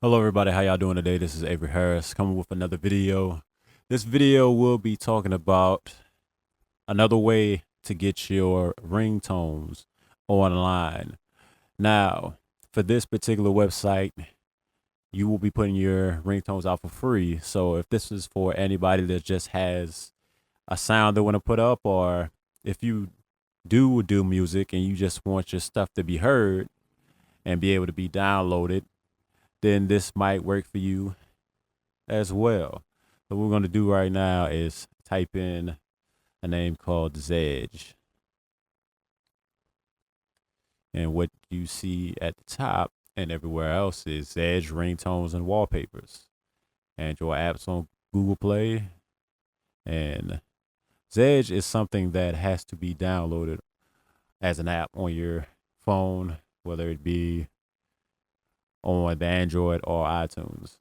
Hello everybody, how y'all doing today? This is Avery Harris coming with another video. This video will be talking about another way to get your ringtones online. Now, for this particular website, you will be putting your ringtones out for free. So if this is for anybody that just has a sound they want to put up, or if you do music and you just want your stuff to be heard and be able to be downloaded, then this might work for you as well. So what we're going to do right now is type in a name called Zedge. And what you see at the top and everywhere else is Zedge ringtones and wallpapers. And your apps on Google Play. And Zedge is something that has to be downloaded as an app on your phone, whether it be on the Android or iTunes.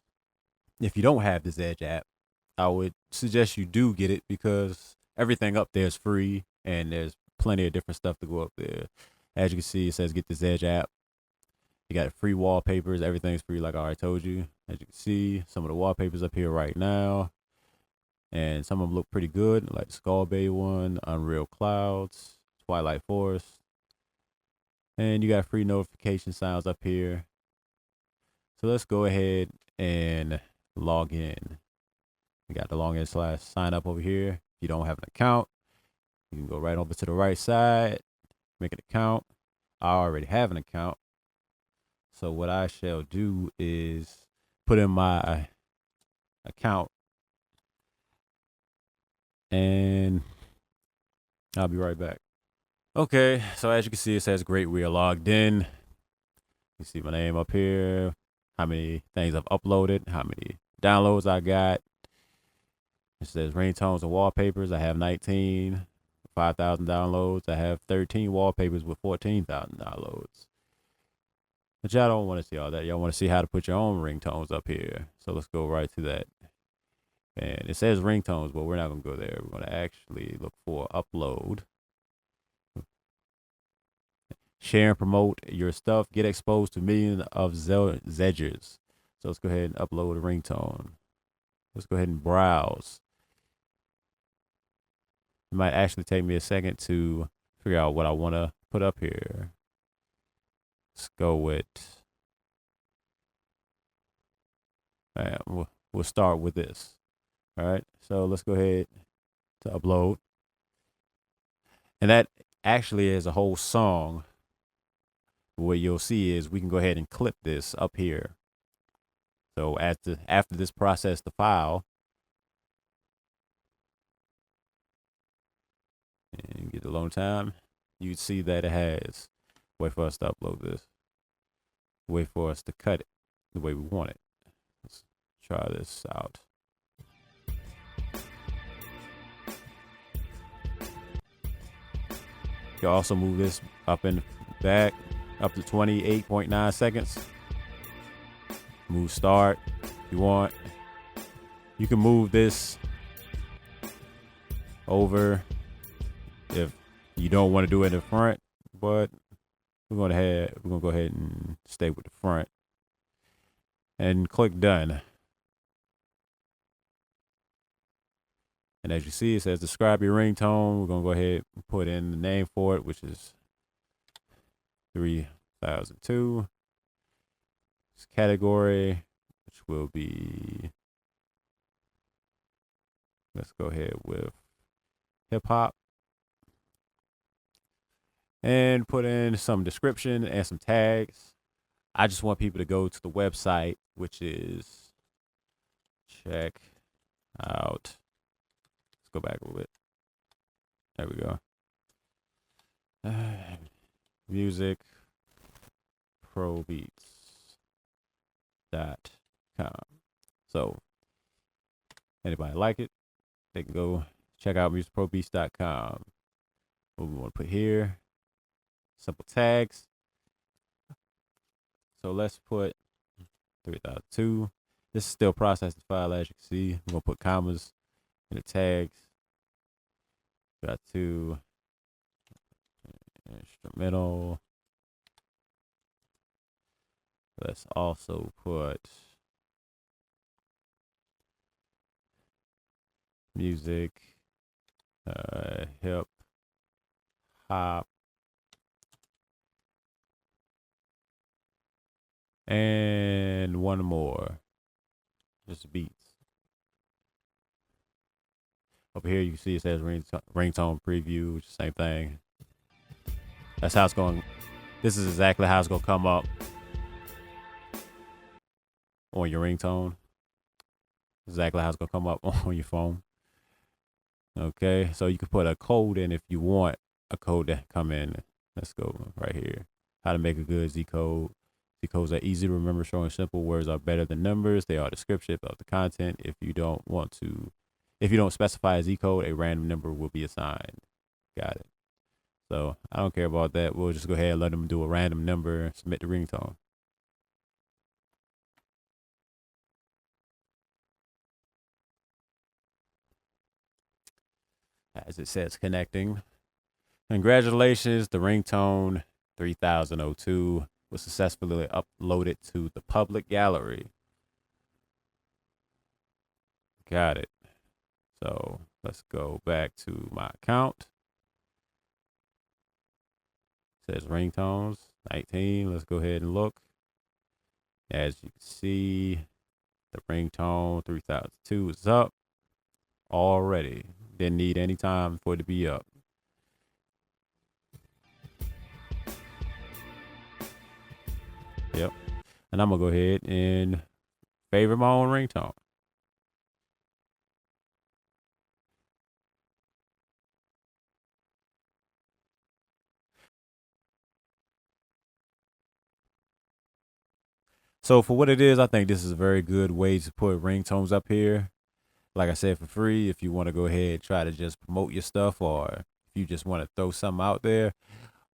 If you don't have the Zedge app, I would suggest you do get it because everything up there is free and there's plenty of different stuff to go up there. As you can see, it says get the Zedge app. You got free wallpapers. Everything's free, like I already told you. As you can see, some of the wallpapers up here right now. And some of them look pretty good, like the Skull Bay one, Unreal Clouds, Twilight Forest. And you got free notification sounds up here. So let's go ahead and log in. We got the login / sign up over here. If you don't have an account, you can go right over to the right side, make an account. I already have an account. So what I shall do is put in my account and I'll be right back. Okay, so as you can see, it says great, we are logged in. You see my name up here, how many things I've uploaded, how many downloads I got. It says ringtones and wallpapers. I have 19, 5,000 downloads. I have 13 wallpapers with 14,000 downloads. But y'all don't want to see all that. Y'all want to see how to put your own ringtones up here. So let's go right to that. And it says ringtones, but we're not going to go there. We're going to actually look for upload. Share and promote your stuff. Get exposed to millions of Zedgers. So let's go ahead and upload a ringtone. Let's go ahead and browse. It might actually take me a second to figure out what I want to put up here. Let's go with, we'll start with this. All right, so let's go ahead to upload. And that actually is a whole song. What you'll see is we can go ahead and clip this up here. So after this process the file, and get a long time, you see that it has, wait for us to upload this, wait for us to cut it the way we want it. Let's try this out. You can also move this up and back up to 28.9 seconds. Move start if you want. You can move this over if you don't want to do it in the front, but we're gonna go ahead and stay with the front and click done. And as you see, it says describe your ringtone. We're gonna go ahead and put in the name for it, which is 3002. This category, which will be, let's go ahead with hip hop. And put in some description and some tags. I just want people to go to the website, which is, check out. Let's go back a little bit. There we go. Music probeats.com. So anybody like it, they can go check out musicprobeats.com. What we want to put here, simple tags. So let's put 3002. This is still processing file, as you can see. We're gonna put commas in the tags. Got to instrumental. Let's also put music, hip hop, and one more, just beats. Over here, you can see it says ringtone preview, which is the same thing. That's how it's going. This is exactly how it's going to come up on your ringtone. Exactly how it's going to come up on your phone. Okay, so you can put a code in if you want a code to come in. Let's go right here. How to make a good Z code. Z codes are easy to remember, showing simple words are better than numbers. They are descriptive of the content. If you don't specify a Z code, a random number will be assigned. Got it. So I don't care about that. We'll just go ahead and let them do a random number and submit the ringtone. As it says, connecting. Congratulations, the ringtone 3002 was successfully uploaded to the public gallery. Got it. So let's go back to my account. It says ringtones 19. Let's go ahead and look. As you can see, the ringtone 3002 is up already. Didn't need any time for it to be up. Yep. And I'm going to go ahead and favorite my own ringtone. So for what it is, I think this is a very good way to put ringtones up here. Like I said, for free, if you want to go ahead and try to just promote your stuff, or if you just want to throw something out there.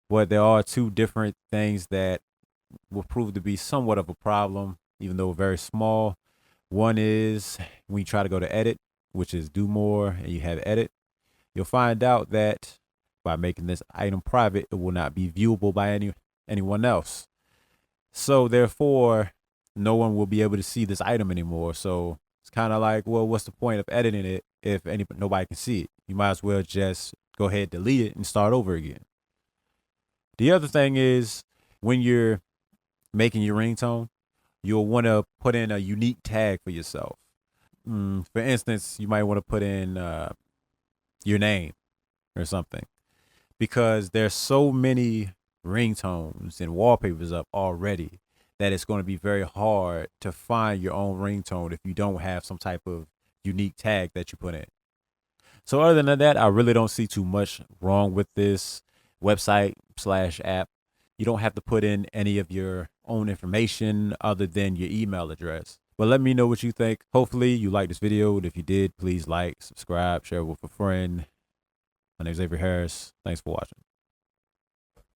But there are two different things that will prove to be somewhat of a problem, even though very small. One is when you try to go to edit, which is do more, and you have edit, you'll find out that by making this item private, it will not be viewable by anyone else. So therefore, no one will be able to see this item anymore. So it's kind of like, well, what's the point of editing it if nobody can see it? You might as well just go ahead, delete it, and start over again. The other thing is, when you're making your ringtone, you'll want to put in a unique tag for yourself. For instance, you might want to put in your name or something, because there's so many ringtones and wallpapers up already that it's going to be very hard to find your own ringtone if you don't have some type of unique tag that you put in. So other than that, I really don't see too much wrong with this website/app. You don't have to put in any of your own information other than your email address. But let me know what you think. Hopefully you liked this video. And if you did, please like, subscribe, share it with a friend. My name is Avery Harris. Thanks for watching.